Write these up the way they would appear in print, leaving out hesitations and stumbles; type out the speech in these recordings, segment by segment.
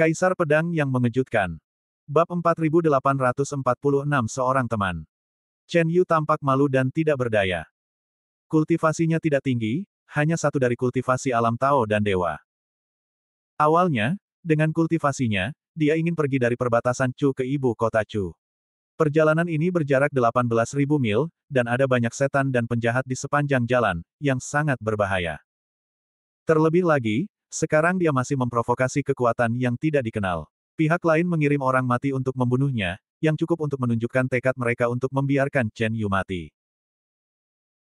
Kaisar Pedang yang Mengejutkan. Bab 4846 Seorang Teman. Chen Yu tampak malu dan tidak berdaya. Kultivasinya tidak tinggi, hanya satu dari kultivasi alam Tao dan Dewa. Awalnya, dengan kultivasinya, dia ingin pergi dari perbatasan Chu ke ibu kota Chu. Perjalanan ini berjarak 18.000 mil, dan ada banyak setan dan penjahat di sepanjang jalan, yang sangat berbahaya. Terlebih lagi, sekarang dia masih memprovokasi kekuatan yang tidak dikenal. Pihak lain mengirim orang mati untuk membunuhnya, yang cukup untuk menunjukkan tekad mereka untuk membiarkan Chen Yu mati.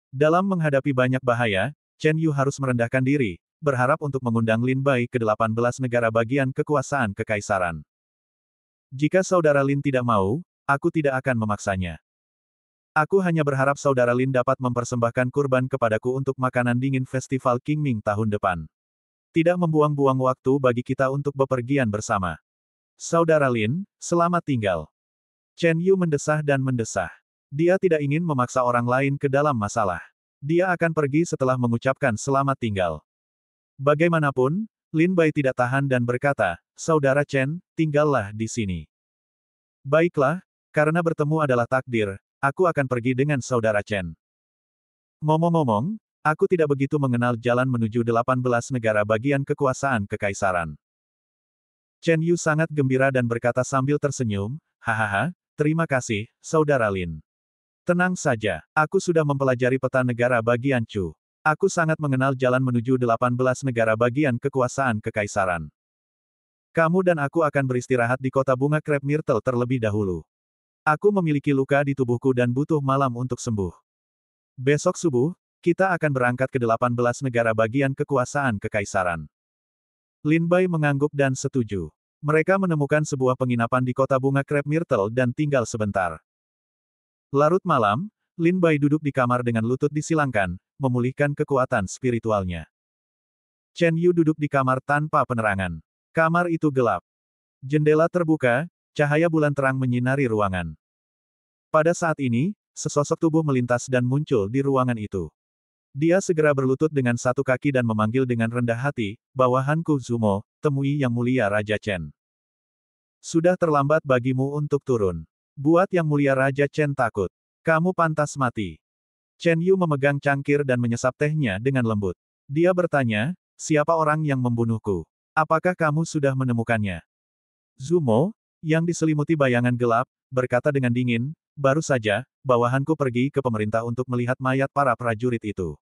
Dalam menghadapi banyak bahaya, Chen Yu harus merendahkan diri, berharap untuk mengundang Lin Bai ke 18 negara bagian kekuasaan kekaisaran. Jika saudara Lin tidak mau, aku tidak akan memaksanya. Aku hanya berharap saudara Lin dapat mempersembahkan kurban kepadaku untuk makanan dingin Festival Qingming tahun depan. Tidak membuang-buang waktu bagi kita untuk bepergian bersama. Saudara Lin, selamat tinggal. Chen Yu mendesah dan mendesah. Dia tidak ingin memaksa orang lain ke dalam masalah. Dia akan pergi setelah mengucapkan selamat tinggal. Bagaimanapun, Lin Bai tidak tahan dan berkata, "Saudara Chen, tinggallah di sini." "Baiklah, karena bertemu adalah takdir, aku akan pergi dengan saudara Chen." Ngomong-ngomong, aku tidak begitu mengenal jalan menuju 18 negara bagian kekuasaan kekaisaran. Chen Yu sangat gembira dan berkata sambil tersenyum, "Hahaha, terima kasih, saudara Lin. Tenang saja, aku sudah mempelajari peta negara bagian Chu. Aku sangat mengenal jalan menuju 18 negara bagian kekuasaan kekaisaran. Kamu dan aku akan beristirahat di kota bunga krep myrtle terlebih dahulu. Aku memiliki luka di tubuhku dan butuh malam untuk sembuh. Besok subuh, kita akan berangkat ke 18 negara bagian kekuasaan kekaisaran." Lin Bai mengangguk dan setuju. Mereka menemukan sebuah penginapan di kota bunga krep myrtle dan tinggal sebentar. Larut malam, Lin Bai duduk di kamar dengan lutut disilangkan, memulihkan kekuatan spiritualnya. Chen Yu duduk di kamar tanpa penerangan. Kamar itu gelap. Jendela terbuka, cahaya bulan terang menyinari ruangan. Pada saat ini, sesosok tubuh melintas dan muncul di ruangan itu. Dia segera berlutut dengan satu kaki dan memanggil dengan rendah hati, "Bawahanku Zumo, temui Yang Mulia Raja Chen." "Sudah terlambat bagimu untuk turun. Buat Yang Mulia Raja Chen takut. Kamu pantas mati." Chen Yu memegang cangkir dan menyesap tehnya dengan lembut. Dia bertanya, "Siapa orang yang membunuhku? Apakah kamu sudah menemukannya?" Zumo, yang diselimuti bayangan gelap, berkata dengan dingin, "Baru saja, bawahanku pergi ke pemerintah untuk melihat mayat para prajurit itu.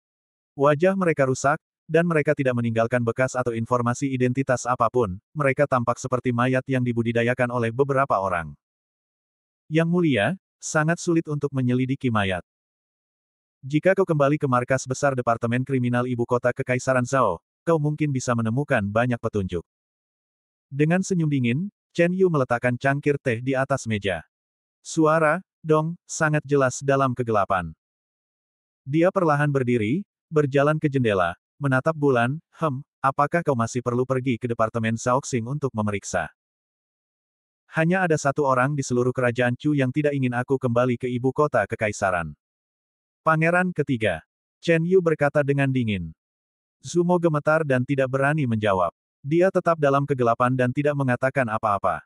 Wajah mereka rusak, dan mereka tidak meninggalkan bekas atau informasi identitas apapun, mereka tampak seperti mayat yang dibudidayakan oleh beberapa orang. Yang Mulia, sangat sulit untuk menyelidiki mayat. Jika kau kembali ke markas besar Departemen Kriminal Ibu Kota Kekaisaran Zhao, kau mungkin bisa menemukan banyak petunjuk." Dengan senyum dingin, Chen Yu meletakkan cangkir teh di atas meja. Suara, dong, sangat jelas dalam kegelapan. Dia perlahan berdiri, berjalan ke jendela, menatap bulan, apakah kau masih perlu pergi ke Departemen Shaoxing untuk memeriksa? Hanya ada satu orang di seluruh kerajaan Chu yang tidak ingin aku kembali ke ibu kota kekaisaran. Pangeran ketiga. Chen Yu berkata dengan dingin. Zumo gemetar dan tidak berani menjawab. Dia tetap dalam kegelapan dan tidak mengatakan apa-apa.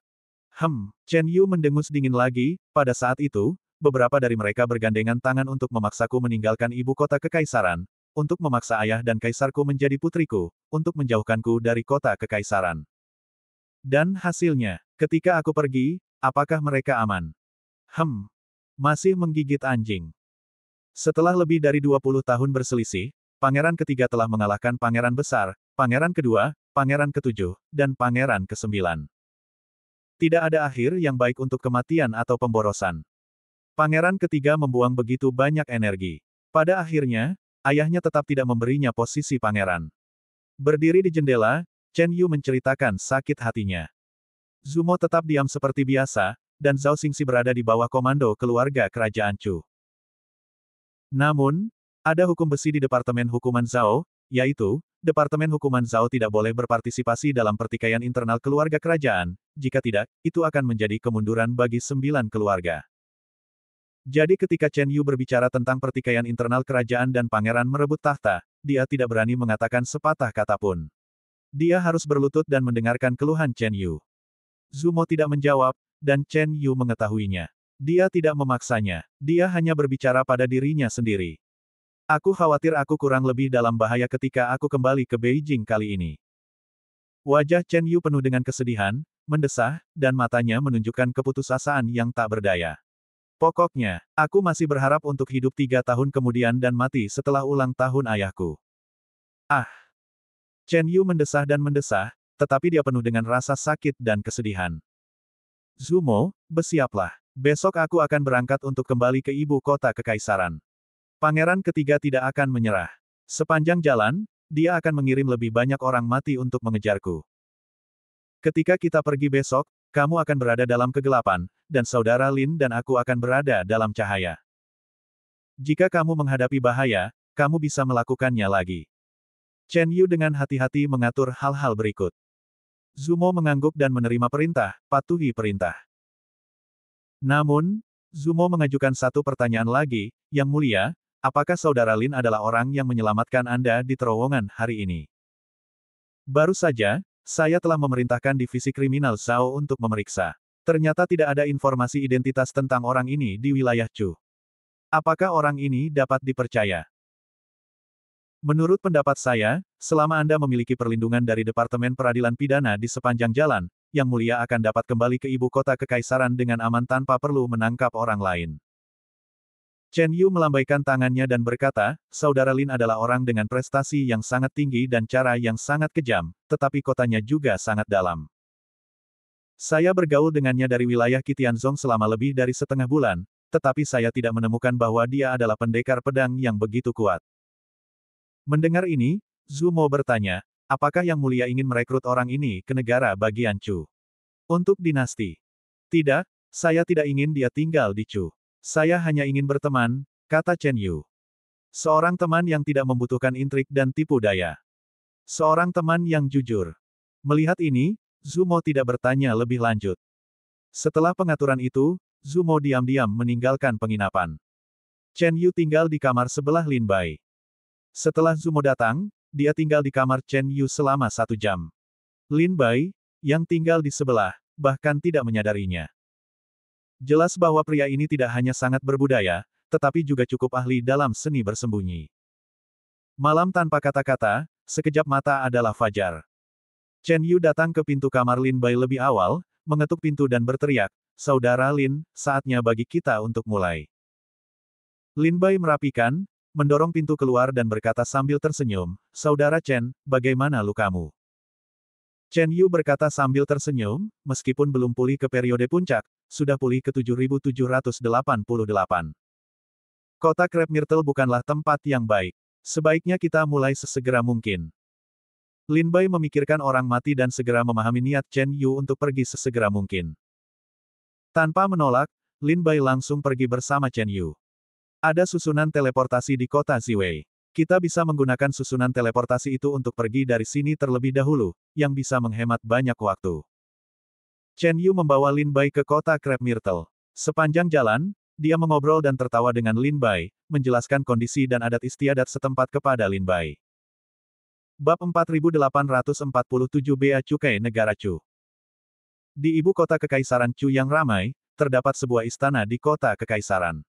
Chen Yu mendengus dingin lagi, pada saat itu, beberapa dari mereka bergandengan tangan untuk memaksaku meninggalkan ibu kota kekaisaran, untuk memaksa ayah dan kaisarku menjadi putriku, untuk menjauhkanku dari kota kekaisaran. Dan hasilnya, ketika aku pergi, apakah mereka aman? Masih menggigit anjing. Setelah lebih dari 20 tahun berselisih, pangeran ketiga telah mengalahkan pangeran besar, pangeran kedua, pangeran ketujuh, dan pangeran kesembilan. Tidak ada akhir yang baik untuk kematian atau pemborosan. Pangeran ketiga membuang begitu banyak energi. Pada akhirnya, ayahnya tetap tidak memberinya posisi pangeran. Berdiri di jendela, Chen Yu menceritakan sakit hatinya. Zumo tetap diam seperti biasa, dan Zhao Xingxi berada di bawah komando keluarga kerajaan Chu. Namun, ada hukum besi di Departemen Hukuman Zhao, yaitu, Departemen Hukuman Zhao tidak boleh berpartisipasi dalam pertikaian internal keluarga kerajaan, jika tidak, itu akan menjadi kemunduran bagi 9 keluarga. Jadi ketika Chen Yu berbicara tentang pertikaian internal kerajaan dan pangeran merebut tahta, dia tidak berani mengatakan sepatah kata pun. Dia harus berlutut dan mendengarkan keluhan Chen Yu. Zumo tidak menjawab, dan Chen Yu mengetahuinya. Dia tidak memaksanya. Dia hanya berbicara pada dirinya sendiri. Aku khawatir aku kurang lebih dalam bahaya ketika aku kembali ke Beijing kali ini. Wajah Chen Yu penuh dengan kesedihan, mendesah, dan matanya menunjukkan keputusasaan yang tak berdaya. Pokoknya, aku masih berharap untuk hidup 3 tahun kemudian dan mati setelah ulang tahun ayahku. Ah! Chen Yu mendesah, tetapi dia penuh dengan rasa sakit dan kesedihan. Zumo, bersiaplah. Besok aku akan berangkat untuk kembali ke ibu kota kekaisaran. Pangeran ketiga tidak akan menyerah. Sepanjang jalan, dia akan mengirim lebih banyak orang mati untuk mengejarku. Ketika kita pergi besok, kamu akan berada dalam kegelapan, dan saudara Lin dan aku akan berada dalam cahaya. Jika kamu menghadapi bahaya, kamu bisa melakukannya lagi. Chen Yu dengan hati-hati mengatur hal-hal berikut. Zumo mengangguk dan menerima perintah, patuhi perintah. Namun, Zumo mengajukan satu pertanyaan lagi, Yang Mulia, apakah saudara Lin adalah orang yang menyelamatkan Anda di terowongan hari ini? Baru saja, saya telah memerintahkan divisi kriminal Zhao untuk memeriksa. Ternyata tidak ada informasi identitas tentang orang ini di wilayah Chu. Apakah orang ini dapat dipercaya? Menurut pendapat saya, selama Anda memiliki perlindungan dari Departemen Peradilan Pidana di sepanjang jalan, Yang Mulia akan dapat kembali ke ibu kota kekaisaran dengan aman tanpa perlu menangkap orang lain. Chen Yu melambaikan tangannya dan berkata, saudara Lin adalah orang dengan prestasi yang sangat tinggi dan cara yang sangat kejam, tetapi kotanya juga sangat dalam. Saya bergaul dengannya dari wilayah Qitianzong selama lebih dari setengah bulan, tetapi saya tidak menemukan bahwa dia adalah pendekar pedang yang begitu kuat. Mendengar ini, Zumo bertanya, apakah Yang Mulia ingin merekrut orang ini ke negara bagian Chu? Untuk dinasti? Tidak, saya tidak ingin dia tinggal di Chu. Saya hanya ingin berteman, kata Chen Yu. Seorang teman yang tidak membutuhkan intrik dan tipu daya. Seorang teman yang jujur. Melihat ini, Zumo tidak bertanya lebih lanjut. Setelah pengaturan itu, Zumo diam-diam meninggalkan penginapan. Chen Yu tinggal di kamar sebelah Lin Bai. Setelah Zumo datang, dia tinggal di kamar Chen Yu selama 1 jam. Lin Bai, yang tinggal di sebelah, bahkan tidak menyadarinya. Jelas bahwa pria ini tidak hanya sangat berbudaya, tetapi juga cukup ahli dalam seni bersembunyi. Malam tanpa kata-kata, sekejap mata adalah fajar. Chen Yu datang ke pintu kamar Lin Bai lebih awal, mengetuk pintu dan berteriak, saudara Lin, saatnya bagi kita untuk mulai. Lin Bai merapikan, mendorong pintu keluar dan berkata sambil tersenyum, saudara Chen, bagaimana lukamu? Chen Yu berkata sambil tersenyum, meskipun belum pulih ke periode puncak, sudah pulih ke 7.788. Kota Crab Myrtle bukanlah tempat yang baik. Sebaiknya kita mulai sesegera mungkin. Lin Bai memikirkan orang mati dan segera memahami niat Chen Yu untuk pergi sesegera mungkin. Tanpa menolak, Lin Bai langsung pergi bersama Chen Yu. Ada susunan teleportasi di kota Ziwei. Kita bisa menggunakan susunan teleportasi itu untuk pergi dari sini terlebih dahulu, yang bisa menghemat banyak waktu. Chen Yu membawa Lin Bai ke kota Crab Myrtle. Sepanjang jalan, dia mengobrol dan tertawa dengan Lin Bai, menjelaskan kondisi dan adat istiadat setempat kepada Lin Bai. Bab 4847 Bea Cukai Negara Chu. Di ibu kota kekaisaran Chu yang ramai, terdapat sebuah istana di kota kekaisaran.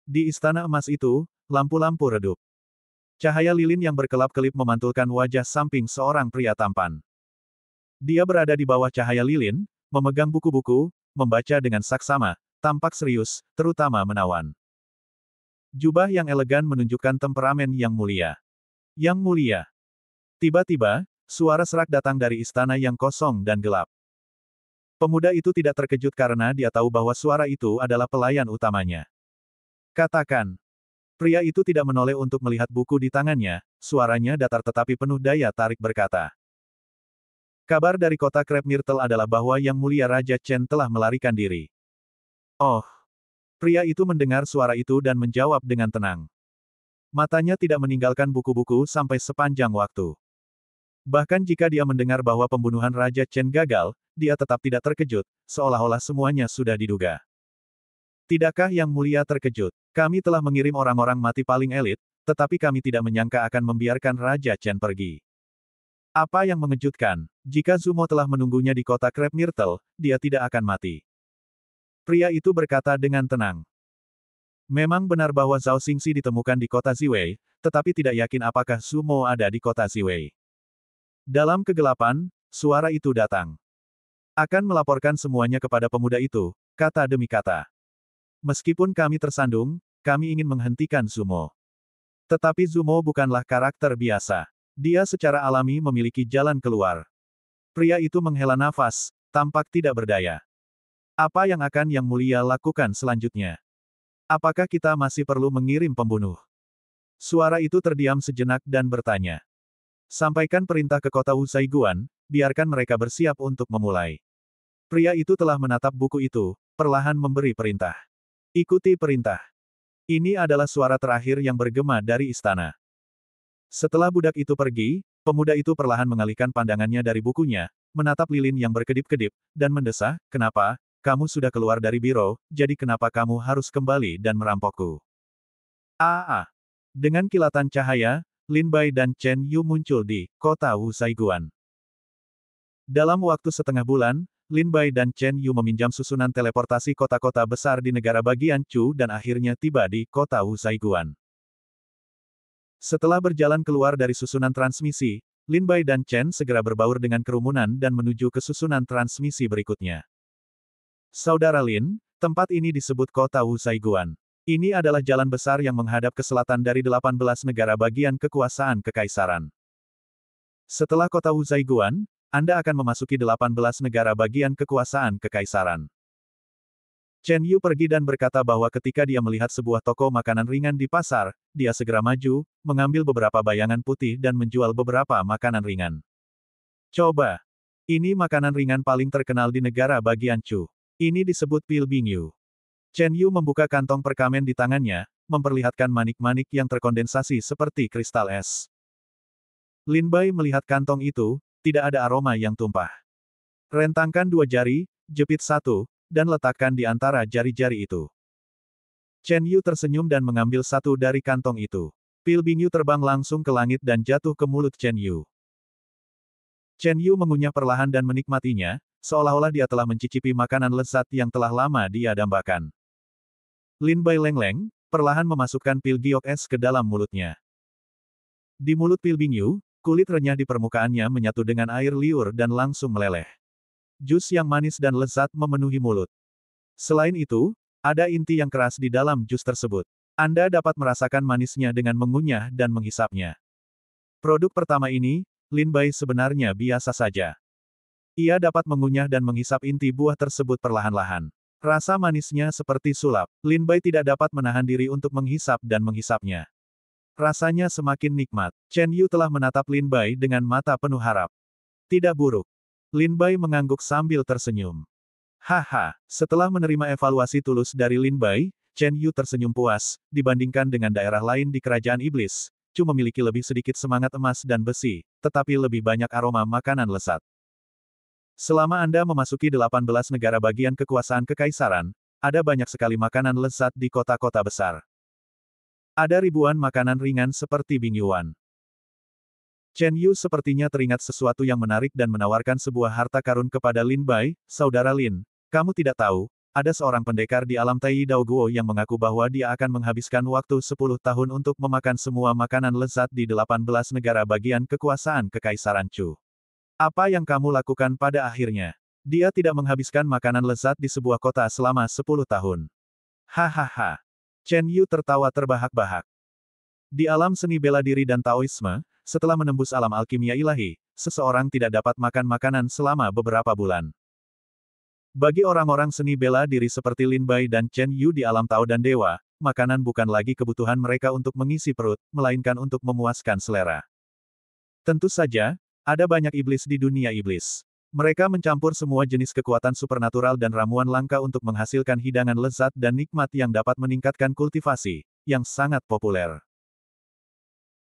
Di istana emas itu, lampu-lampu redup. Cahaya lilin yang berkelap-kelip memantulkan wajah samping seorang pria tampan. Dia berada di bawah cahaya lilin, memegang buku-buku, membaca dengan saksama, tampak serius, terutama menawan. Jubah yang elegan menunjukkan temperamen yang mulia. Yang mulia. Tiba-tiba, suara serak datang dari istana yang kosong dan gelap. Pemuda itu tidak terkejut karena dia tahu bahwa suara itu adalah pelayan utamanya. Katakan. Pria itu tidak menoleh untuk melihat buku di tangannya, suaranya datar tetapi penuh daya tarik berkata. Kabar dari kota Crab Myrtle adalah bahwa Yang Mulia Raja Chen telah melarikan diri. Oh. Pria itu mendengar suara itu dan menjawab dengan tenang. Matanya tidak meninggalkan buku-buku sampai sepanjang waktu. Bahkan jika dia mendengar bahwa pembunuhan Raja Chen gagal, dia tetap tidak terkejut, seolah-olah semuanya sudah diduga. Tidakkah Yang Mulia terkejut? Kami telah mengirim orang-orang mati paling elit, tetapi kami tidak menyangka akan membiarkan Raja Chen pergi. Apa yang mengejutkan, jika Zumo telah menunggunya di kota Crab Myrtle, dia tidak akan mati. Pria itu berkata dengan tenang. Memang benar bahwa Zhao Xingxi ditemukan di kota Ziwei, tetapi tidak yakin apakah Zumo ada di kota Ziwei. Dalam kegelapan, suara itu datang. Akan melaporkan semuanya kepada pemuda itu, kata demi kata. Meskipun kami tersandung, kami ingin menghentikan Zumo. Tetapi Zumo bukanlah karakter biasa. Dia secara alami memiliki jalan keluar. Pria itu menghela nafas, tampak tidak berdaya. Apa yang akan Yang Mulia lakukan selanjutnya? Apakah kita masih perlu mengirim pembunuh? Suara itu terdiam sejenak dan bertanya. Sampaikan perintah ke kota Wusaiguan, biarkan mereka bersiap untuk memulai. Pria itu telah menatap buku itu, perlahan memberi perintah. Ikuti perintah. Ini adalah suara terakhir yang bergema dari istana. Setelah budak itu pergi, pemuda itu perlahan mengalihkan pandangannya dari bukunya, menatap lilin yang berkedip-kedip, dan mendesah, kenapa? Kamu sudah keluar dari biro, jadi kenapa kamu harus kembali dan merampokku? Dengan kilatan cahaya, Lin Bai dan Chen Yu muncul di kota Wusaiguan. Dalam waktu setengah bulan, Lin Bai dan Chen Yu meminjam susunan teleportasi kota-kota besar di negara bagian Chu dan akhirnya tiba di kota Wusaiguan. Setelah berjalan keluar dari susunan transmisi, Lin Bai dan Chen segera berbaur dengan kerumunan dan menuju ke susunan transmisi berikutnya. Saudara Lin, tempat ini disebut kota Wusaiguan. Ini adalah jalan besar yang menghadap ke selatan dari 18 negara bagian kekuasaan kekaisaran. Setelah kota Wusaiguan, Anda akan memasuki 18 negara bagian kekuasaan kekaisaran. Chen Yu pergi dan berkata bahwa ketika dia melihat sebuah toko makanan ringan di pasar, dia segera maju, mengambil beberapa bayangan putih dan menjual beberapa makanan ringan. Coba. Ini makanan ringan paling terkenal di negara bagian Chu. Ini disebut Pil Bingyu. Chen Yu membuka kantong perkamen di tangannya, memperlihatkan manik-manik yang terkondensasi seperti kristal es. Lin Bai melihat kantong itu, tidak ada aroma yang tumpah. Rentangkan 2 jari, jepit 1, dan letakkan di antara jari-jari itu. Chen Yu tersenyum dan mengambil satu dari kantong itu. Pil Bingyu terbang langsung ke langit dan jatuh ke mulut Chen Yu. Chen Yu mengunyah perlahan dan menikmatinya, seolah-olah dia telah mencicipi makanan lezat yang telah lama dia dambakan. Lin Bai leng-leng, perlahan memasukkan pil giok es ke dalam mulutnya. Di mulut Pil Bingyu, kulit renyah di permukaannya menyatu dengan air liur dan langsung meleleh. Jus yang manis dan lezat memenuhi mulut. Selain itu, ada inti yang keras di dalam jus tersebut. Anda dapat merasakan manisnya dengan mengunyah dan menghisapnya. Produk pertama ini, Lin Bai sebenarnya biasa saja. Ia dapat mengunyah dan menghisap inti buah tersebut perlahan-lahan. Rasa manisnya seperti sulap. Lin Bai tidak dapat menahan diri untuk menghisap dan menghisapnya. Rasanya semakin nikmat. Chen Yu telah menatap Lin Bai dengan mata penuh harap. Tidak buruk. Lin Bai mengangguk sambil tersenyum. Haha, setelah menerima evaluasi tulus dari Lin Bai, Chen Yu tersenyum puas, dibandingkan dengan daerah lain di kerajaan iblis. Chu memiliki lebih sedikit semangat emas dan besi, tetapi lebih banyak aroma makanan lezat. Selama Anda memasuki 18 negara bagian kekuasaan kekaisaran, ada banyak sekali makanan lezat di kota-kota besar. Ada ribuan makanan ringan seperti Bingyuan. Chen Yu sepertinya teringat sesuatu yang menarik dan menawarkan sebuah harta karun kepada Lin Bai, Saudara Lin. Kamu tidak tahu, ada seorang pendekar di alam Tai Dao Guo yang mengaku bahwa dia akan menghabiskan waktu 10 tahun untuk memakan semua makanan lezat di 18 negara bagian kekuasaan kekaisaran Chu. Apa yang kamu lakukan pada akhirnya? Dia tidak menghabiskan makanan lezat di sebuah kota selama 10 tahun. Hahaha. Chen Yu tertawa terbahak-bahak. Di alam seni bela diri dan Taoisme, setelah menembus alam alkimia ilahi, seseorang tidak dapat makan makanan selama beberapa bulan. Bagi orang-orang seni bela diri seperti Lin Bai dan Chen Yu di alam Tao dan Dewa, makanan bukan lagi kebutuhan mereka untuk mengisi perut, melainkan untuk memuaskan selera. Tentu saja, ada banyak iblis di dunia iblis. Mereka mencampur semua jenis kekuatan supernatural dan ramuan langka untuk menghasilkan hidangan lezat dan nikmat yang dapat meningkatkan kultivasi, yang sangat populer.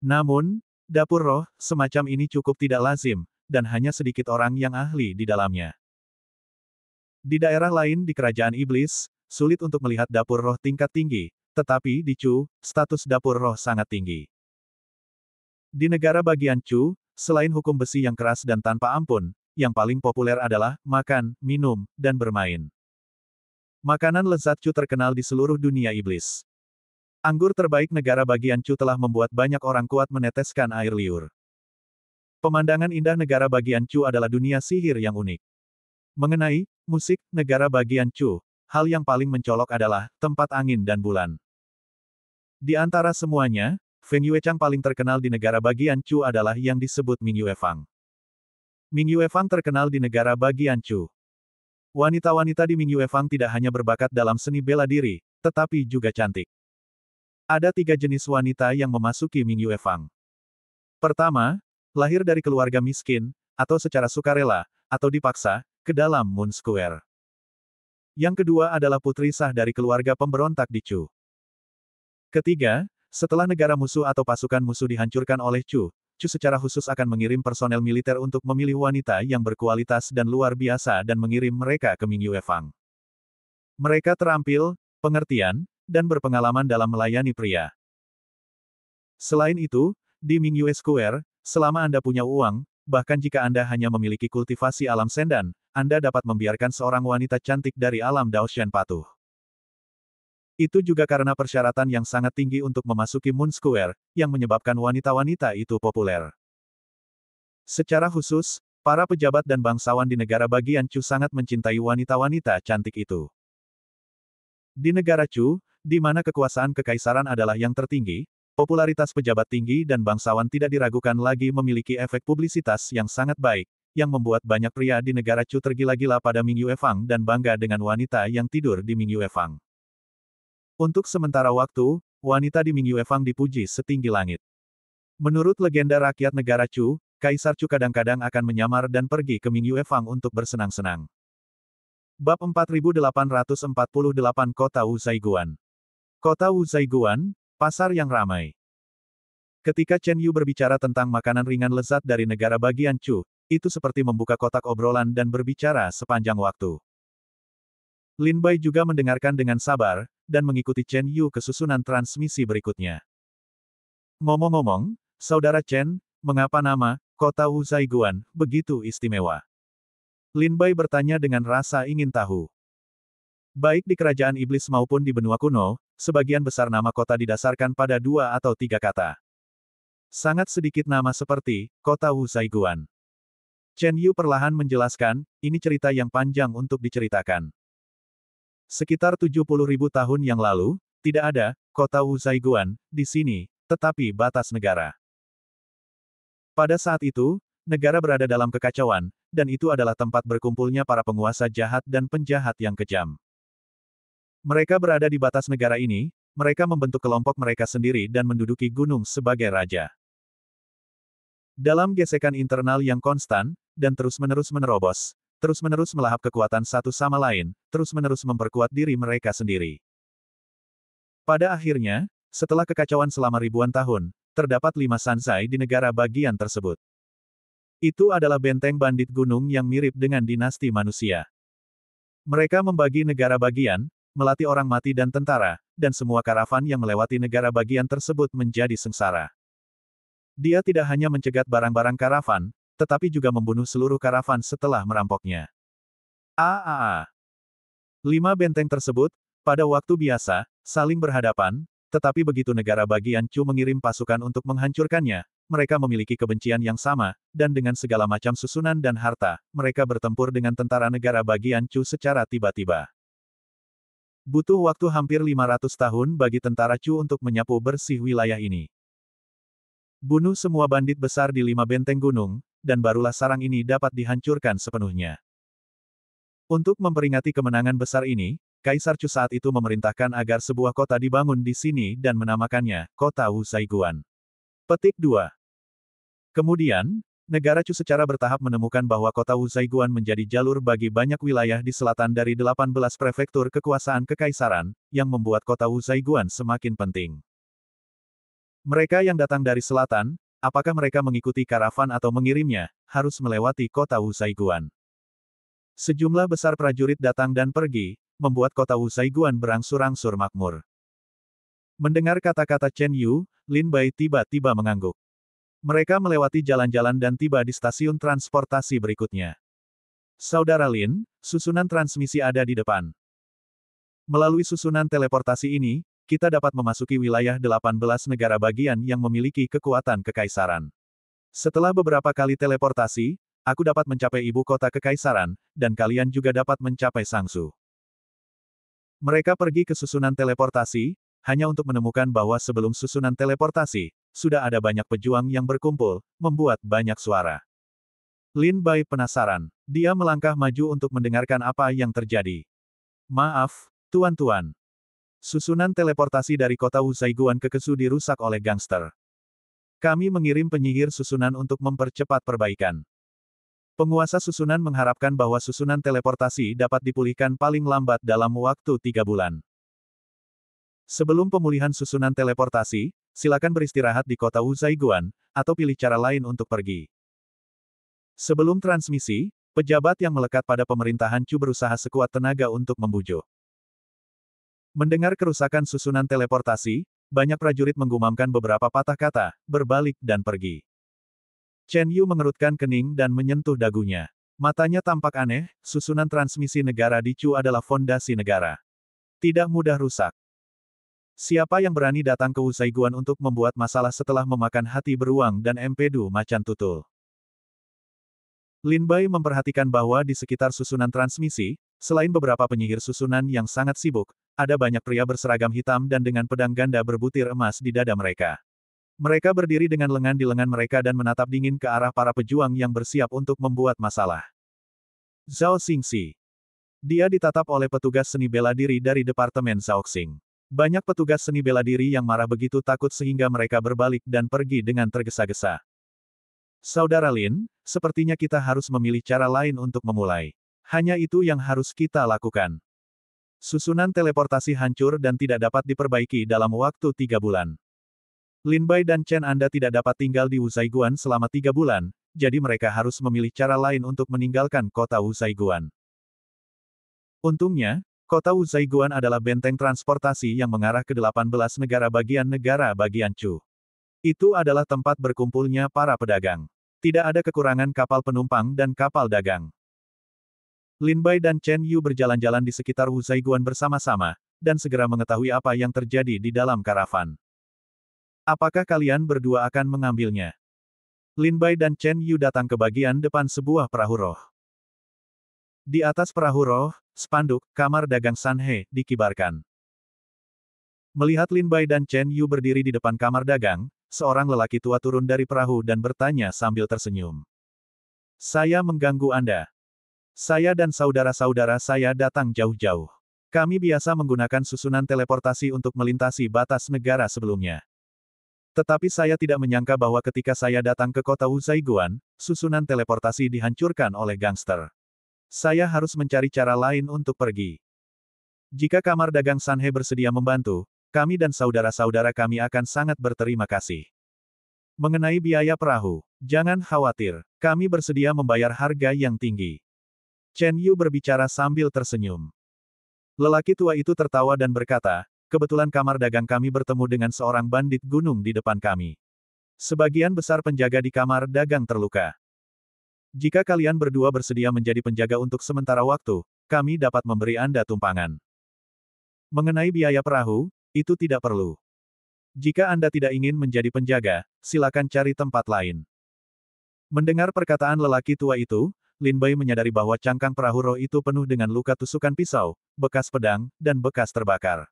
Namun, dapur roh, semacam ini cukup tidak lazim, dan hanya sedikit orang yang ahli di dalamnya. Di daerah lain di kerajaan iblis, sulit untuk melihat dapur roh tingkat tinggi, tetapi di Chu, status dapur roh sangat tinggi. Di negara bagian Chu, selain hukum besi yang keras dan tanpa ampun, yang paling populer adalah makan, minum, dan bermain. Makanan lezat Chu terkenal di seluruh dunia iblis. Anggur terbaik negara bagian Chu telah membuat banyak orang kuat meneteskan air liur. Pemandangan indah negara bagian Chu adalah dunia sihir yang unik. Mengenai musik negara bagian Chu, hal yang paling mencolok adalah tempat angin dan bulan. Di antara semuanya, Feng Yuechang paling terkenal di negara bagian Chu adalah yang disebut Ming Yuefang. Ming Yuefang terkenal di negara bagian Chu. Wanita-wanita di Ming Yuefang tidak hanya berbakat dalam seni bela diri, tetapi juga cantik. Ada 3 jenis wanita yang memasuki Ming Yuefang. Pertama, lahir dari keluarga miskin, atau secara sukarela, atau dipaksa, ke dalam Moon Square. Yang kedua adalah putri sah dari keluarga pemberontak di Chu. Ketiga, setelah negara musuh atau pasukan musuh dihancurkan oleh Chu, Chu secara khusus akan mengirim personel militer untuk memilih wanita yang berkualitas dan luar biasa dan mengirim mereka ke Ming Yuefang. Mereka terampil, pengertian, dan berpengalaman dalam melayani pria. Selain itu, di Ming Yue Square, selama Anda punya uang, bahkan jika Anda hanya memiliki kultivasi alam sendan, Anda dapat membiarkan seorang wanita cantik dari alam Daoshan patuh. Itu juga karena persyaratan yang sangat tinggi untuk memasuki Moon Square, yang menyebabkan wanita-wanita itu populer. Secara khusus, para pejabat dan bangsawan di negara bagian Chu sangat mencintai wanita-wanita cantik itu. Di negara Chu, di mana kekuasaan kekaisaran adalah yang tertinggi, popularitas pejabat tinggi dan bangsawan tidak diragukan lagi memiliki efek publisitas yang sangat baik, yang membuat banyak pria di negara Chu tergila-gila pada Ming Yuefang dan bangga dengan wanita yang tidur di Ming Yuefang. Untuk sementara waktu, wanita di Ming Yuefang dipuji setinggi langit. Menurut legenda rakyat negara Chu, Kaisar Chu kadang-kadang akan menyamar dan pergi ke Ming Yuefang untuk bersenang-senang. Bab 4848 Kota Wuzaiguan. Kota Wuzaiguan, pasar yang ramai. Ketika Chen Yu berbicara tentang makanan ringan lezat dari negara bagian Chu, itu seperti membuka kotak obrolan dan berbicara sepanjang waktu. Lin Bai juga mendengarkan dengan sabar, dan mengikuti Chen Yu ke susunan transmisi berikutnya. Ngomong-ngomong, Saudara Chen, mengapa nama Kota Wuzaiguan begitu istimewa? Lin Bai bertanya dengan rasa ingin tahu. Baik di kerajaan iblis maupun di benua kuno, sebagian besar nama kota didasarkan pada 2 atau 3 kata. Sangat sedikit nama seperti Kota Wuzaiguan. Chen Yu perlahan menjelaskan, ini cerita yang panjang untuk diceritakan. Sekitar 70.000 tahun yang lalu, tidak ada Kota Wuzaiguan di sini, tetapi batas negara. Pada saat itu, negara berada dalam kekacauan, dan itu adalah tempat berkumpulnya para penguasa jahat dan penjahat yang kejam. Mereka berada di batas negara ini, mereka membentuk kelompok mereka sendiri dan menduduki gunung sebagai raja. Dalam gesekan internal yang konstan, dan terus-menerus menerobos, terus-menerus melahap kekuatan satu sama lain, terus-menerus memperkuat diri mereka sendiri. Pada akhirnya, setelah kekacauan selama ribuan tahun, terdapat 5 Sanzai di negara bagian tersebut. Itu adalah benteng bandit gunung yang mirip dengan dinasti manusia. Mereka membagi negara bagian, melatih orang mati dan tentara, dan semua karavan yang melewati negara bagian tersebut menjadi sengsara. Dia tidak hanya mencegat barang-barang karavan, tetapi juga membunuh seluruh karavan setelah merampoknya. 5 benteng tersebut, pada waktu biasa, saling berhadapan, tetapi begitu negara bagian Chu mengirim pasukan untuk menghancurkannya, mereka memiliki kebencian yang sama, dan dengan segala macam susunan dan harta, mereka bertempur dengan tentara negara bagian Chu secara tiba-tiba. Butuh waktu hampir 500 tahun bagi tentara Chu untuk menyapu bersih wilayah ini. Bunuh semua bandit besar di 5 benteng gunung, dan barulah sarang ini dapat dihancurkan sepenuhnya. Untuk memperingati kemenangan besar ini, Kaisar Chu saat itu memerintahkan agar sebuah kota dibangun di sini dan menamakannya Kota Wuzaiguan. Petik 2. Kemudian, negara Chu secara bertahap menemukan bahwa Kota Wuzaiguan menjadi jalur bagi banyak wilayah di selatan dari 18 prefektur kekuasaan kekaisaran, yang membuat Kota Wuzaiguan semakin penting. Mereka yang datang dari selatan, apakah mereka mengikuti karavan atau mengirimnya, harus melewati Kota Wuzaiguan. Sejumlah besar prajurit datang dan pergi, membuat Kota Wuzaiguan berangsur-angsur makmur. Mendengar kata-kata Chen Yu, Lin Bai tiba-tiba mengangguk. Mereka melewati jalan-jalan dan tiba di stasiun transportasi berikutnya. Saudara Lin, susunan transmisi ada di depan. Melalui susunan teleportasi ini, kita dapat memasuki wilayah 18 negara bagian yang memiliki kekuatan kekaisaran. Setelah beberapa kali teleportasi, aku dapat mencapai ibu kota kekaisaran, dan kalian juga dapat mencapai Sangsu. Mereka pergi ke susunan teleportasi, hanya untuk menemukan bahwa sebelum susunan teleportasi, sudah ada banyak pejuang yang berkumpul, membuat banyak suara. Lin Bai penasaran. Dia melangkah maju untuk mendengarkan apa yang terjadi. Maaf, tuan-tuan. Susunan teleportasi dari kota Wusaiguan ke Kesu dirusak oleh gangster. Kami mengirim penyihir susunan untuk mempercepat perbaikan. Penguasa susunan mengharapkan bahwa susunan teleportasi dapat dipulihkan paling lambat dalam waktu 3 bulan. Sebelum pemulihan susunan teleportasi, silakan beristirahat di kota Wusaiguan, atau pilih cara lain untuk pergi. Sebelum transmisi, pejabat yang melekat pada pemerintahan Chu berusaha sekuat tenaga untuk membujuk. Mendengar kerusakan susunan teleportasi, banyak prajurit menggumamkan beberapa patah kata, berbalik dan pergi. Chen Yu mengerutkan kening dan menyentuh dagunya. Matanya tampak aneh, susunan transmisi negara di Chu adalah fondasi negara. Tidak mudah rusak. Siapa yang berani datang ke Wusaiguan untuk membuat masalah setelah memakan hati beruang dan empedu macan tutul? Lin Bai memperhatikan bahwa di sekitar susunan transmisi, selain beberapa penyihir susunan yang sangat sibuk, ada banyak pria berseragam hitam dan dengan pedang ganda berbutir emas di dada mereka. Mereka berdiri dengan lengan di lengan mereka dan menatap dingin ke arah para pejuang yang bersiap untuk membuat masalah. Zhao Xingxi. Dia ditatap oleh petugas seni bela diri dari Departemen Zhaoxing. Banyak petugas seni bela diri yang marah begitu takut sehingga mereka berbalik dan pergi dengan tergesa-gesa. Saudara Lin, sepertinya kita harus memilih cara lain untuk memulai. Hanya itu yang harus kita lakukan. Susunan teleportasi hancur dan tidak dapat diperbaiki dalam waktu 3 bulan. Lin Bai dan Chen Anda tidak dapat tinggal di Wusaiguan selama 3 bulan, jadi mereka harus memilih cara lain untuk meninggalkan kota Wusaiguan. Untungnya, kota Wusaiguan adalah benteng transportasi yang mengarah ke 18 negara bagian Chu. Itu adalah tempat berkumpulnya para pedagang. Tidak ada kekurangan kapal penumpang dan kapal dagang. Lin Bai dan Chen Yu berjalan-jalan di sekitar Wusaiguan bersama-sama, dan segera mengetahui apa yang terjadi di dalam karavan. Apakah kalian berdua akan mengambilnya? Lin Bai dan Chen Yu datang ke bagian depan sebuah perahu roh. Di atas perahu roh, spanduk, kamar dagang Sanhe, dikibarkan. Melihat Lin Bai dan Chen Yu berdiri di depan kamar dagang, seorang lelaki tua turun dari perahu dan bertanya sambil tersenyum. Saya mengganggu Anda. Saya dan saudara-saudara saya datang jauh-jauh. Kami biasa menggunakan susunan teleportasi untuk melintasi batas negara sebelumnya. Tetapi saya tidak menyangka bahwa ketika saya datang ke kota Wusaiguan, susunan teleportasi dihancurkan oleh gangster. Saya harus mencari cara lain untuk pergi. Jika kamar dagang Sanhe bersedia membantu, kami dan saudara-saudara kami akan sangat berterima kasih. Mengenai biaya perahu, jangan khawatir, kami bersedia membayar harga yang tinggi. Chen Yu berbicara sambil tersenyum. Lelaki tua itu tertawa dan berkata, kebetulan kamar dagang kami bertemu dengan seorang bandit gunung di depan kami. Sebagian besar penjaga di kamar dagang terluka. Jika kalian berdua bersedia menjadi penjaga untuk sementara waktu, kami dapat memberi Anda tumpangan. Mengenai biaya perahu, itu tidak perlu. Jika Anda tidak ingin menjadi penjaga, silakan cari tempat lain. Mendengar perkataan lelaki tua itu, Lin Bai menyadari bahwa cangkang perahu roh itu penuh dengan luka tusukan pisau, bekas pedang, dan bekas terbakar.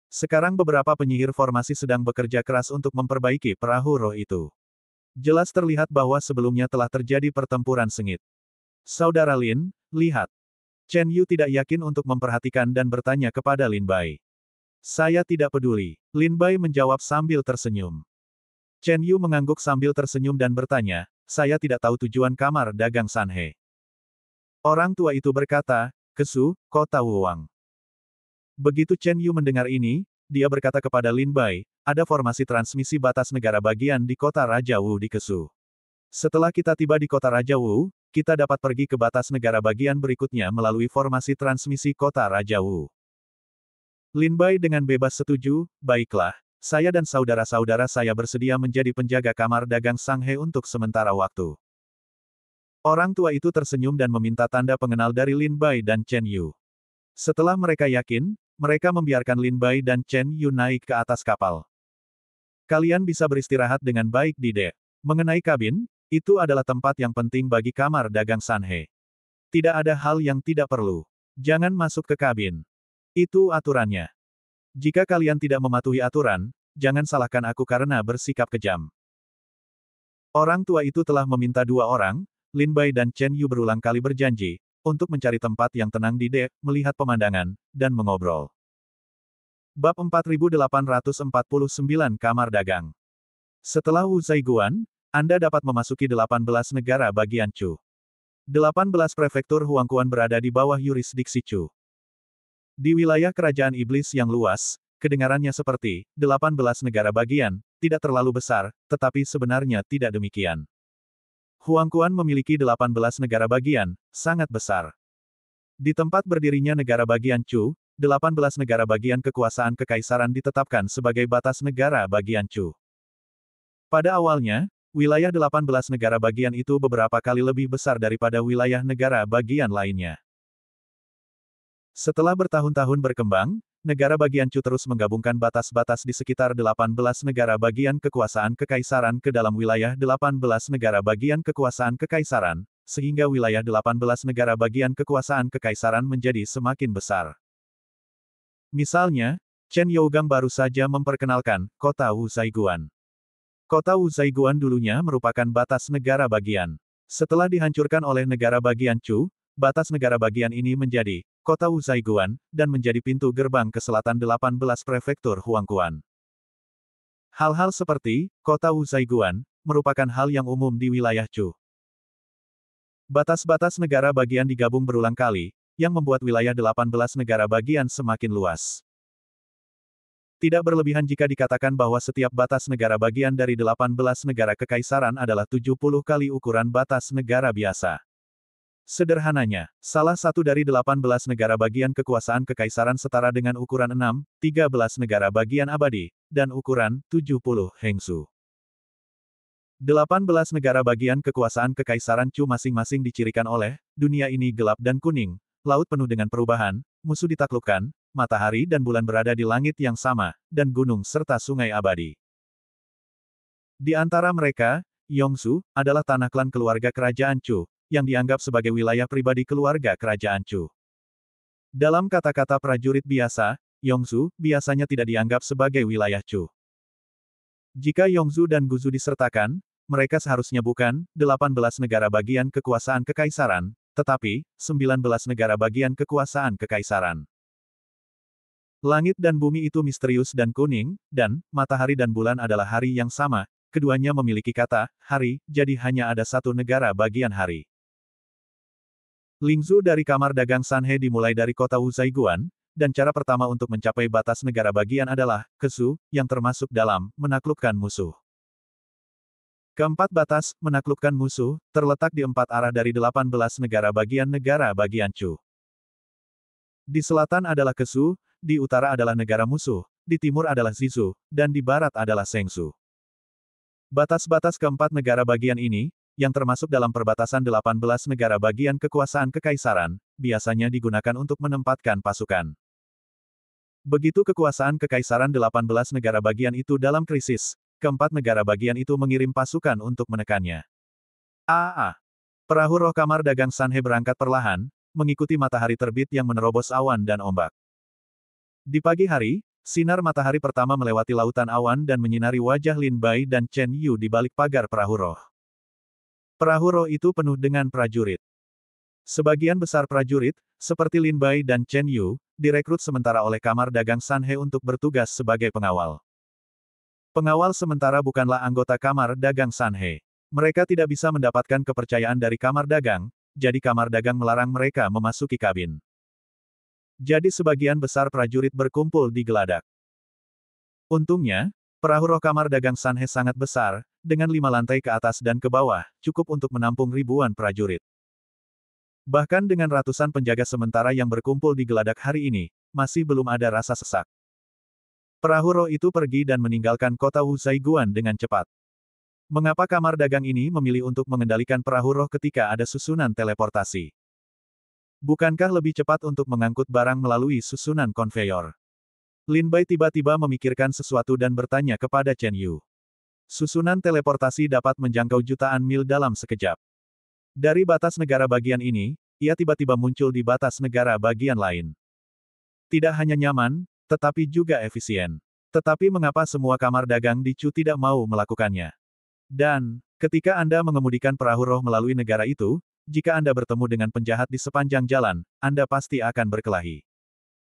Sekarang beberapa penyihir formasi sedang bekerja keras untuk memperbaiki perahu roh itu. Jelas terlihat bahwa sebelumnya telah terjadi pertempuran sengit. Saudara Lin, lihat. Chen Yu tidak yakin untuk memperhatikan dan bertanya kepada Lin Bai. Saya tidak peduli. Lin Bai menjawab sambil tersenyum. Chen Yu mengangguk sambil tersenyum dan bertanya, saya tidak tahu tujuan kamar dagang Sanhe. Orang tua itu berkata, Kesu, kota Wuwang. Begitu Chen Yu mendengar ini, dia berkata kepada Lin Bai, ada formasi transmisi batas negara bagian di kota Raja Wu di Kesu. Setelah kita tiba di kota Raja Wu, kita dapat pergi ke batas negara bagian berikutnya melalui formasi transmisi kota Raja Wu. Lin Bai dengan bebas setuju, baiklah, Saya dan saudara-saudara saya bersedia menjadi penjaga kamar dagang Sanghe untuk sementara waktu. Orang tua itu tersenyum dan meminta tanda pengenal dari Lin Bai dan Chen Yu. Setelah mereka yakin, mereka membiarkan Lin Bai dan Chen Yu naik ke atas kapal. Kalian bisa beristirahat dengan baik di dek. Mengenai kabin, itu adalah tempat yang penting bagi kamar dagang Sanhe. Tidak ada hal yang tidak perlu. Jangan masuk ke kabin. Itu aturannya. Jika kalian tidak mematuhi aturan, jangan salahkan aku karena bersikap kejam. Orang tua itu telah meminta dua orang, Lin Bai dan Chen Yu berulang kali berjanji, untuk mencari tempat yang tenang di dek, melihat pemandangan, dan mengobrol. Bab 4849 Kamar Dagang. Setelah Wu Zaiguan, Anda dapat memasuki 18 negara bagian Chu. 18 prefektur Huangquan berada di bawah yurisdiksi Chu. Di wilayah kerajaan iblis yang luas, kedengarannya seperti 18 negara bagian, tidak terlalu besar, tetapi sebenarnya tidak demikian. Huangquan memiliki 18 negara bagian, sangat besar. Di tempat berdirinya negara bagian Chu, 18 negara bagian kekuasaan kekaisaran ditetapkan sebagai batas negara bagian Chu. Pada awalnya, wilayah 18 negara bagian itu beberapa kali lebih besar daripada wilayah negara bagian lainnya. Setelah bertahun-tahun berkembang, negara bagian Chu terus menggabungkan batas-batas di sekitar 18 negara bagian kekuasaan kekaisaran ke dalam wilayah 18 negara bagian kekuasaan kekaisaran, sehingga wilayah 18 negara bagian kekuasaan kekaisaran menjadi semakin besar. Misalnya, Chen Yougang baru saja memperkenalkan kota Wu Zaiguan. Kota Wu Zaiguan dulunya merupakan batas negara bagian. Setelah dihancurkan oleh negara bagian Chu, batas negara bagian ini menjadi kota Wu Zaiguan, dan menjadi pintu gerbang ke selatan 18 prefektur Huangquan. Hal-hal seperti kota Wu Zaiguan merupakan hal yang umum di wilayah Chu. Batas-batas negara bagian digabung berulang kali, yang membuat wilayah 18 negara bagian semakin luas. Tidak berlebihan jika dikatakan bahwa setiap batas negara bagian dari 18 negara kekaisaran adalah 70 kali ukuran batas negara biasa. Sederhananya, salah satu dari 18 negara bagian kekuasaan kekaisaran setara dengan ukuran 6, 13 negara bagian abadi, dan ukuran 70 hengsu. 18 negara bagian kekuasaan kekaisaran Chu masing-masing dicirikan oleh dunia ini gelap dan kuning, laut penuh dengan perubahan, musuh ditaklukkan, matahari dan bulan berada di langit yang sama, dan gunung serta sungai abadi. Di antara mereka, Yongsu adalah tanah klan keluarga kerajaan Chu, yang dianggap sebagai wilayah pribadi keluarga kerajaan Chu. Dalam kata-kata prajurit biasa, Yongsu biasanya tidak dianggap sebagai wilayah Chu. Jika Yongsu dan Guzu disertakan, mereka seharusnya bukan 18 negara bagian kekuasaan kekaisaran, tetapi 19 negara bagian kekuasaan kekaisaran. Langit dan bumi itu misterius dan kuning, dan matahari dan bulan adalah hari yang sama, keduanya memiliki kata hari, jadi hanya ada satu negara bagian hari. Lingzu dari kamar dagang Sanhe dimulai dari kota Wu Zaiguan, dan cara pertama untuk mencapai batas negara bagian adalah Kesu, yang termasuk dalam menaklukkan musuh. Keempat batas, menaklukkan musuh, terletak di 4 arah dari 18 negara bagian Chu. Di selatan adalah Kesu, di utara adalah negara musuh, di timur adalah Zizu, dan di barat adalah Sengsu. Batas-batas keempat negara bagian ini, yang termasuk dalam perbatasan 18 negara bagian kekuasaan kekaisaran, biasanya digunakan untuk menempatkan pasukan. Begitu kekuasaan kekaisaran 18 negara bagian itu dalam krisis, keempat negara bagian itu mengirim pasukan untuk menekannya. Perahu roh kamar dagang Sanhe berangkat perlahan, mengikuti matahari terbit yang menerobos awan dan ombak. Di pagi hari, sinar matahari pertama melewati lautan awan dan menyinari wajah Lin Bai dan Chen Yu di balik pagar perahu roh. Perahu roh itu penuh dengan prajurit. Sebagian besar prajurit, seperti Lin Bai dan Chen Yu, direkrut sementara oleh kamar dagang Sanhe untuk bertugas sebagai pengawal. Pengawal sementara bukanlah anggota kamar dagang Sanhe. Mereka tidak bisa mendapatkan kepercayaan dari kamar dagang, jadi kamar dagang melarang mereka memasuki kabin. Jadi sebagian besar prajurit berkumpul di geladak. Untungnya, perahu roh kamar dagang Sanhe sangat besar, dengan 5 lantai ke atas dan ke bawah, cukup untuk menampung ribuan prajurit. Bahkan dengan ratusan penjaga sementara yang berkumpul di geladak hari ini, masih belum ada rasa sesak. Perahu roh itu pergi dan meninggalkan kota Wu Zaiguan dengan cepat. Mengapa kamar dagang ini memilih untuk mengendalikan perahu roh ketika ada susunan teleportasi? Bukankah lebih cepat untuk mengangkut barang melalui susunan konveyor? Lin Bai tiba-tiba memikirkan sesuatu dan bertanya kepada Chen Yu. Susunan teleportasi dapat menjangkau jutaan mil dalam sekejap. Dari batas negara bagian ini, ia tiba-tiba muncul di batas negara bagian lain. Tidak hanya nyaman, tetapi juga efisien. Tetapi mengapa semua kamar dagang di Chu tidak mau melakukannya? Dan, ketika Anda mengemudikan perahu roh melalui negara itu, jika Anda bertemu dengan penjahat di sepanjang jalan, Anda pasti akan berkelahi.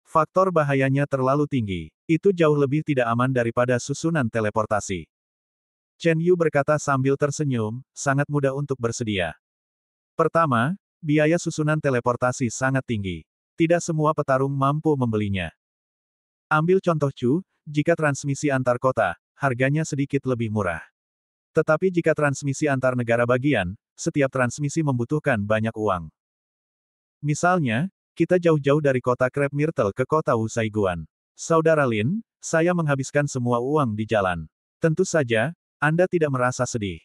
Faktor bahayanya terlalu tinggi. Itu jauh lebih tidak aman daripada susunan teleportasi. Chen Yu berkata sambil tersenyum, sangat mudah untuk bersedia. Pertama, biaya susunan teleportasi sangat tinggi. Tidak semua petarung mampu membelinya. Ambil contoh Chu, jika transmisi antar kota, harganya sedikit lebih murah. Tetapi jika transmisi antar negara bagian, setiap transmisi membutuhkan banyak uang. Misalnya, kita jauh-jauh dari kota Crab Myrtle ke kota Wu Zaiguan. Saudara Lin, saya menghabiskan semua uang di jalan. Tentu saja, Anda tidak merasa sedih.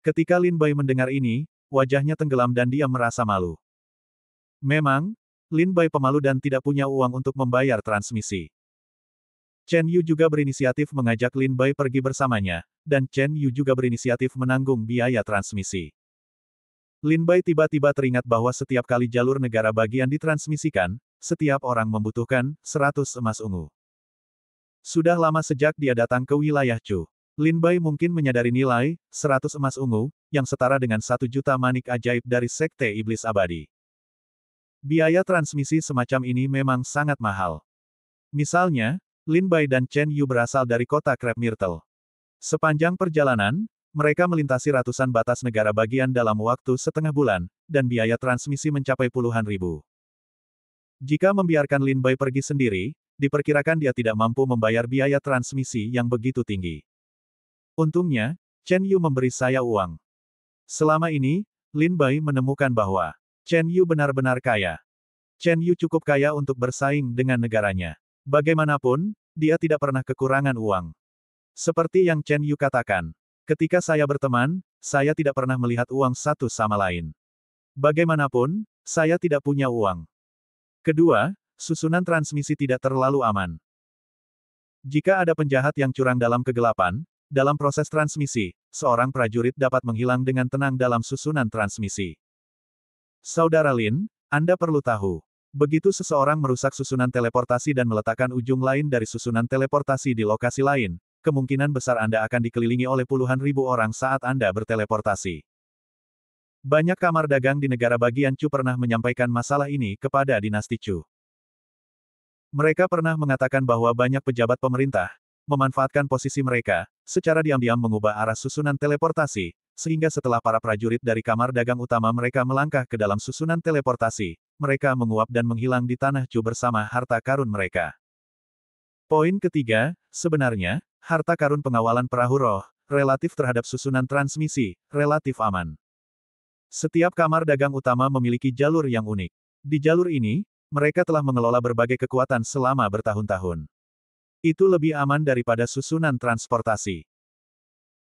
Ketika Lin Bai mendengar ini, wajahnya tenggelam dan dia merasa malu. Memang, Lin Bai pemalu dan tidak punya uang untuk membayar transmisi. Chen Yu juga berinisiatif mengajak Lin Bai pergi bersamanya, dan Chen Yu juga berinisiatif menanggung biaya transmisi. Lin Bai tiba-tiba teringat bahwa setiap kali jalur negara bagian ditransmisikan, setiap orang membutuhkan 100 emas ungu. Sudah lama sejak dia datang ke wilayah Chu. Lin Bai mungkin menyadari nilai 100 emas ungu, yang setara dengan 1 juta manik ajaib dari Sekte Iblis Abadi. Biaya transmisi semacam ini memang sangat mahal. Misalnya, Lin Bai dan Chen Yu berasal dari kota Crab Myrtle. Sepanjang perjalanan, mereka melintasi ratusan batas negara bagian dalam waktu setengah bulan, dan biaya transmisi mencapai puluhan ribu. Jika membiarkan Lin Bai pergi sendiri, diperkirakan dia tidak mampu membayar biaya transmisi yang begitu tinggi. Untungnya, Chen Yu memberi saya uang. Selama ini, Lin Bai menemukan bahwa Chen Yu benar-benar kaya. Chen Yu cukup kaya untuk bersaing dengan negaranya. Bagaimanapun, dia tidak pernah kekurangan uang. Seperti yang Chen Yu katakan, ketika saya berteman, saya tidak pernah melihat uang satu sama lain. Bagaimanapun, saya tidak punya uang. Kedua, susunan transmisi tidak terlalu aman. Jika ada penjahat yang curang dalam kegelapan, dalam proses transmisi, seorang prajurit dapat menghilang dengan tenang dalam susunan transmisi. Saudara Lin, Anda perlu tahu. Begitu seseorang merusak susunan teleportasi dan meletakkan ujung lain dari susunan teleportasi di lokasi lain, kemungkinan besar Anda akan dikelilingi oleh puluhan ribu orang saat Anda berteleportasi. Banyak kamar dagang di negara bagian Chu pernah menyampaikan masalah ini kepada dinasti Chu. Mereka pernah mengatakan bahwa banyak pejabat pemerintah memanfaatkan posisi mereka, secara diam-diam mengubah arah susunan teleportasi, sehingga setelah para prajurit dari kamar dagang utama mereka melangkah ke dalam susunan teleportasi, mereka menguap dan menghilang di tanah Chu bersama harta karun mereka. Poin ketiga, sebenarnya, harta karun pengawalan perahu roh, relatif terhadap susunan transmisi, relatif aman. Setiap kamar dagang utama memiliki jalur yang unik. Di jalur ini, mereka telah mengelola berbagai kekuatan selama bertahun-tahun. Itu lebih aman daripada susunan transportasi.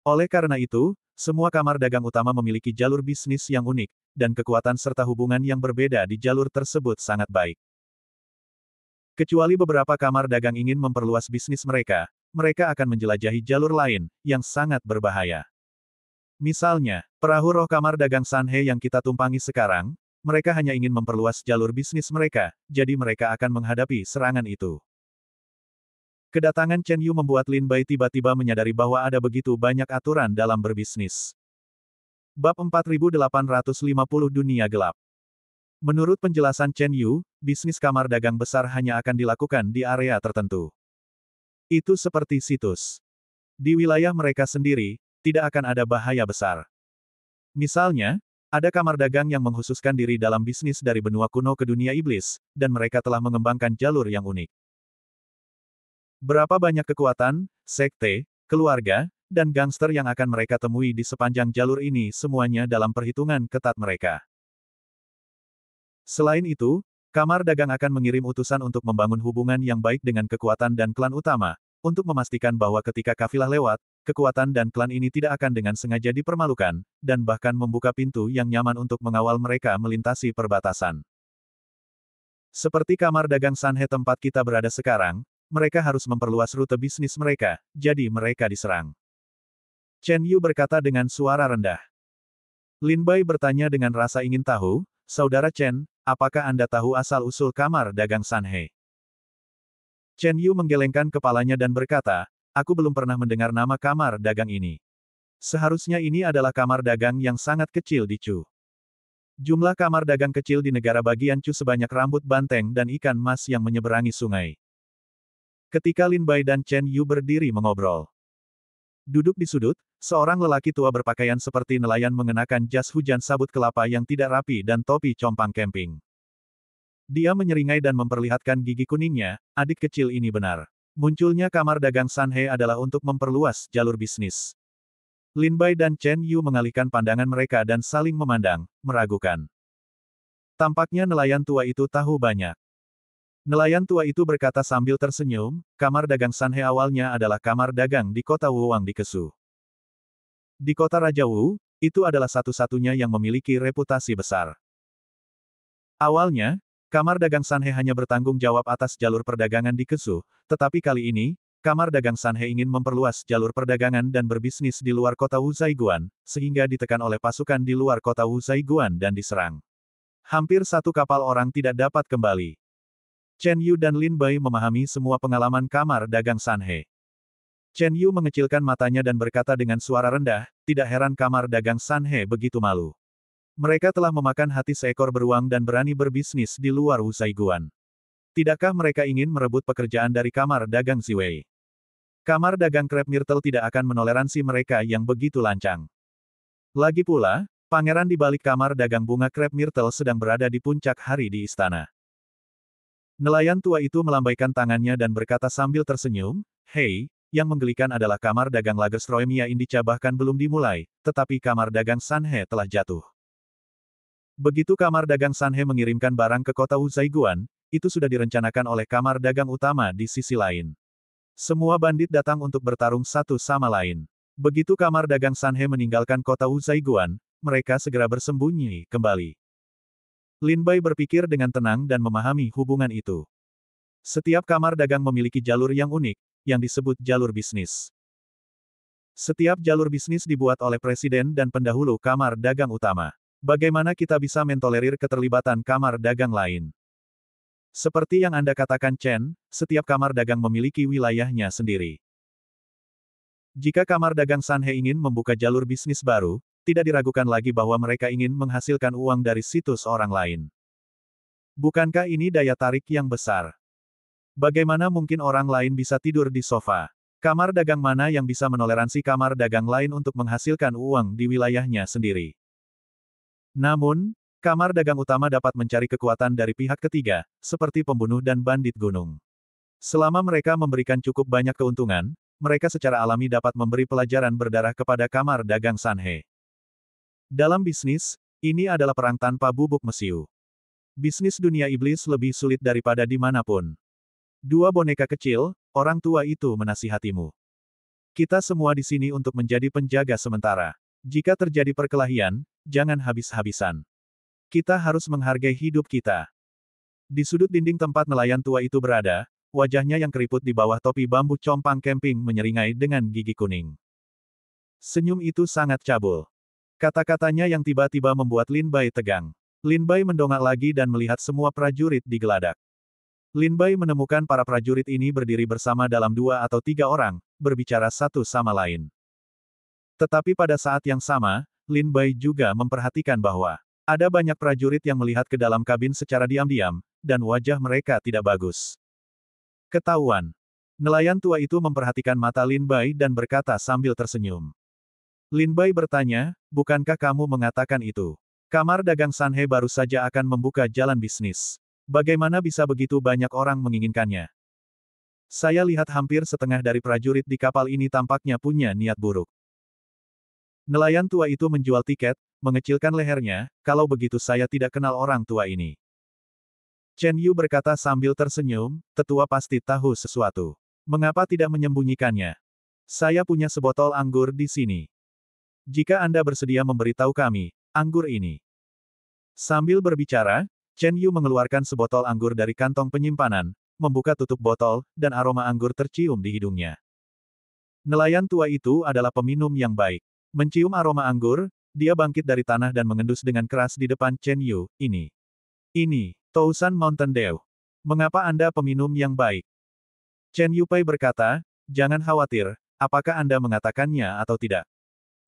Oleh karena itu, semua kamar dagang utama memiliki jalur bisnis yang unik, dan kekuatan serta hubungan yang berbeda di jalur tersebut sangat baik. Kecuali beberapa kamar dagang ingin memperluas bisnis mereka, mereka akan menjelajahi jalur lain, yang sangat berbahaya. Misalnya, perahu roh kamar dagang Sanhe yang kita tumpangi sekarang, mereka hanya ingin memperluas jalur bisnis mereka, jadi mereka akan menghadapi serangan itu. Kedatangan Chen Yu membuat Lin Bai tiba-tiba menyadari bahwa ada begitu banyak aturan dalam berbisnis. Bab 4850 Dunia Gelap. Menurut penjelasan Chen Yu, bisnis kamar dagang besar hanya akan dilakukan di area tertentu. Itu seperti situs. Di wilayah mereka sendiri, tidak akan ada bahaya besar. Misalnya, ada kamar dagang yang menghususkan diri dalam bisnis dari benua kuno ke dunia iblis, dan mereka telah mengembangkan jalur yang unik. Berapa banyak kekuatan, sekte, keluarga, dan gangster yang akan mereka temui di sepanjang jalur ini semuanya dalam perhitungan ketat mereka. Selain itu, kamar dagang akan mengirim utusan untuk membangun hubungan yang baik dengan kekuatan dan klan utama, untuk memastikan bahwa ketika kafilah lewat, kekuatan dan klan ini tidak akan dengan sengaja dipermalukan, dan bahkan membuka pintu yang nyaman untuk mengawal mereka melintasi perbatasan. Seperti kamar dagang Sanhe tempat kita berada sekarang, mereka harus memperluas rute bisnis mereka, jadi mereka diserang. Chen Yu berkata dengan suara rendah. Lin Bai bertanya dengan rasa ingin tahu, Saudara Chen, apakah Anda tahu asal-usul kamar dagang Sanhe? Chen Yu menggelengkan kepalanya dan berkata, aku belum pernah mendengar nama kamar dagang ini. Seharusnya ini adalah kamar dagang yang sangat kecil di Chu. Jumlah kamar dagang kecil di negara bagian Chu sebanyak rambut banteng dan ikan mas yang menyeberangi sungai. Ketika Lin Bai dan Chen Yu berdiri mengobrol. Duduk di sudut, seorang lelaki tua berpakaian seperti nelayan mengenakan jas hujan sabut kelapa yang tidak rapi dan topi compang camping. Dia menyeringai dan memperlihatkan gigi kuningnya, adik kecil ini benar. Munculnya kamar dagang Sanhe adalah untuk memperluas jalur bisnis. Lin Bai dan Chen Yu mengalihkan pandangan mereka dan saling memandang, meragukan. Tampaknya nelayan tua itu tahu banyak. Nelayan tua itu berkata sambil tersenyum, kamar dagang Sanhe awalnya adalah kamar dagang di kota Wuwang di Kesu. Di kota Raja Wu, itu adalah satu-satunya yang memiliki reputasi besar. Awalnya, kamar dagang Sanhe hanya bertanggung jawab atas jalur perdagangan di Kesu, tetapi kali ini, kamar dagang Sanhe ingin memperluas jalur perdagangan dan berbisnis di luar kota Wuzaiguan, sehingga ditekan oleh pasukan di luar kota Wuzaiguan dan diserang. Hampir satu kapal orang tidak dapat kembali. Chen Yu dan Lin Bai memahami semua pengalaman kamar dagang Sanhe. Chen Yu mengecilkan matanya dan berkata dengan suara rendah, tidak heran kamar dagang Sanhe begitu malu. Mereka telah memakan hati seekor beruang dan berani berbisnis di luar Wuzaiguan. Tidakkah mereka ingin merebut pekerjaan dari kamar dagang Ziwei? Kamar dagang krep Myrtle tidak akan menoleransi mereka yang begitu lancang. Lagi pula, pangeran di balik kamar dagang bunga krep Myrtle sedang berada di puncak hari di istana. Nelayan tua itu melambaikan tangannya dan berkata sambil tersenyum, hei, yang menggelikan adalah kamar dagang Lagerstroemia Indica bahkan belum dimulai, tetapi kamar dagang Sanhe telah jatuh. Begitu kamar dagang Sanhe mengirimkan barang ke kota Wuzaiguan, itu sudah direncanakan oleh kamar dagang utama di sisi lain. Semua bandit datang untuk bertarung satu sama lain. Begitu kamar dagang Sanhe meninggalkan kota Wuzaiguan, mereka segera bersembunyi kembali. Lin Bai berpikir dengan tenang dan memahami hubungan itu. Setiap kamar dagang memiliki jalur yang unik, yang disebut jalur bisnis. Setiap jalur bisnis dibuat oleh presiden dan pendahulu kamar dagang utama. Bagaimana kita bisa mentolerir keterlibatan kamar dagang lain? Seperti yang Anda katakan Chen, setiap kamar dagang memiliki wilayahnya sendiri. Jika kamar dagang Sanhe ingin membuka jalur bisnis baru, tidak diragukan lagi bahwa mereka ingin menghasilkan uang dari situs orang lain. Bukankah ini daya tarik yang besar? Bagaimana mungkin orang lain bisa tidur di sofa? Kamar dagang mana yang bisa menoleransi kamar dagang lain untuk menghasilkan uang di wilayahnya sendiri? Namun, kamar dagang utama dapat mencari kekuatan dari pihak ketiga, seperti pembunuh dan bandit gunung. Selama mereka memberikan cukup banyak keuntungan, mereka secara alami dapat memberi pelajaran berdarah kepada kamar dagang Sanhe. Dalam bisnis, ini adalah perang tanpa bubuk mesiu. Bisnis dunia iblis lebih sulit daripada dimanapun. Dua boneka kecil, orang tua itu menasihatimu. Kita semua di sini untuk menjadi penjaga sementara. Jika terjadi perkelahian, jangan habis-habisan. Kita harus menghargai hidup kita. Di sudut dinding tempat nelayan tua itu berada, wajahnya yang keriput di bawah topi bambu compang camping menyeringai dengan gigi kuning. Senyum itu sangat cabul. Kata-katanya yang tiba-tiba membuat Lin Bai tegang. Lin Bai mendongak lagi dan melihat semua prajurit digeladak. Lin Bai menemukan para prajurit ini berdiri bersama dalam 2 atau 3 orang, berbicara satu sama lain. Tetapi pada saat yang sama, Lin Bai juga memperhatikan bahwa ada banyak prajurit yang melihat ke dalam kabin secara diam-diam, dan wajah mereka tidak bagus. Ketahuan. Nelayan tua itu memperhatikan mata Lin Bai dan berkata sambil tersenyum. Lin Bai bertanya, bukankah kamu mengatakan itu? Kamar dagang Sanhe baru saja akan membuka jalan bisnis. Bagaimana bisa begitu banyak orang menginginkannya? Saya lihat hampir setengah dari prajurit di kapal ini tampaknya punya niat buruk. Nelayan tua itu menjual tiket, mengecilkan lehernya, kalau begitu saya tidak kenal orang tua ini. Chen Yu berkata sambil tersenyum, tetua pasti tahu sesuatu. Mengapa tidak menyembunyikannya? Saya punya sebotol anggur di sini. Jika Anda bersedia memberitahu kami, anggur ini. Sambil berbicara, Chen Yu mengeluarkan sebotol anggur dari kantong penyimpanan, membuka tutup botol, dan aroma anggur tercium di hidungnya. Nelayan tua itu adalah peminum yang baik. Mencium aroma anggur, dia bangkit dari tanah dan mengendus dengan keras di depan Chen Yu. Ini, Tousan Mountain Dew. Mengapa Anda peminum yang baik? Chen Yupei berkata, jangan khawatir, apakah Anda mengatakannya atau tidak?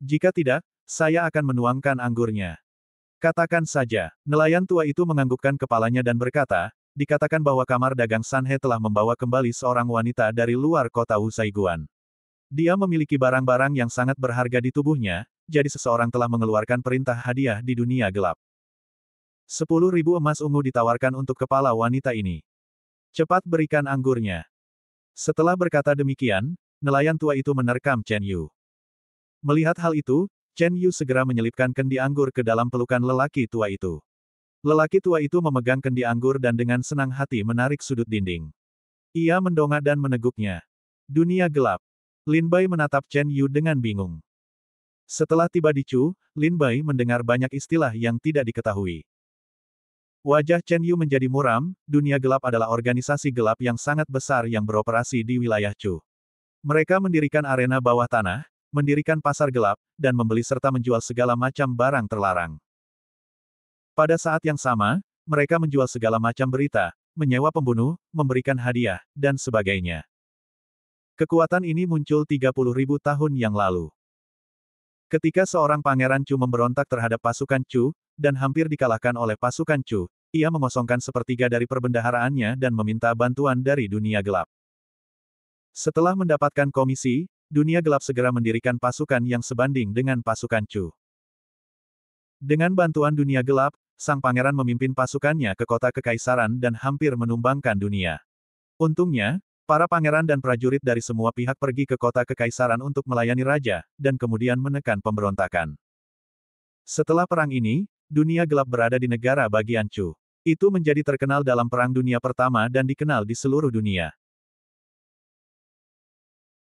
Jika tidak, saya akan menuangkan anggurnya. Katakan saja, nelayan tua itu menganggukkan kepalanya dan berkata, dikatakan bahwa kamar dagang Sanhe telah membawa kembali seorang wanita dari luar kota Wusaiguan. Dia memiliki barang-barang yang sangat berharga di tubuhnya, jadi seseorang telah mengeluarkan perintah hadiah di dunia gelap. 10.000 emas ungu ditawarkan untuk kepala wanita ini. Cepat berikan anggurnya. Setelah berkata demikian, nelayan tua itu menerkam Chen Yu. Melihat hal itu, Chen Yu segera menyelipkan kendi anggur ke dalam pelukan lelaki tua itu. Lelaki tua itu memegang kendi anggur dan dengan senang hati menarik sudut dinding. Ia mendongak dan meneguknya. Dunia gelap. Lin Bai menatap Chen Yu dengan bingung. Setelah tiba di Chu, Lin Bai mendengar banyak istilah yang tidak diketahui. Wajah Chen Yu menjadi muram, dunia gelap adalah organisasi gelap yang sangat besar yang beroperasi di wilayah Chu. Mereka mendirikan arena bawah tanah, mendirikan pasar gelap, dan membeli serta menjual segala macam barang terlarang. Pada saat yang sama, mereka menjual segala macam berita, menyewa pembunuh, memberikan hadiah, dan sebagainya. Kekuatan ini muncul 30.000 tahun yang lalu. Ketika seorang pangeran Chu memberontak terhadap pasukan Chu, dan hampir dikalahkan oleh pasukan Chu, ia mengosongkan sepertiga dari perbendaharaannya dan meminta bantuan dari dunia gelap. Setelah mendapatkan komisi, dunia gelap segera mendirikan pasukan yang sebanding dengan pasukan Chu. Dengan bantuan dunia gelap, sang pangeran memimpin pasukannya ke kota kekaisaran dan hampir menumbangkan dunia. Untungnya, para pangeran dan prajurit dari semua pihak pergi ke kota kekaisaran untuk melayani raja, dan kemudian menekan pemberontakan. Setelah perang ini, dunia gelap berada di negara bagian Chu. Itu menjadi terkenal dalam Perang Dunia Pertama dan dikenal di seluruh dunia.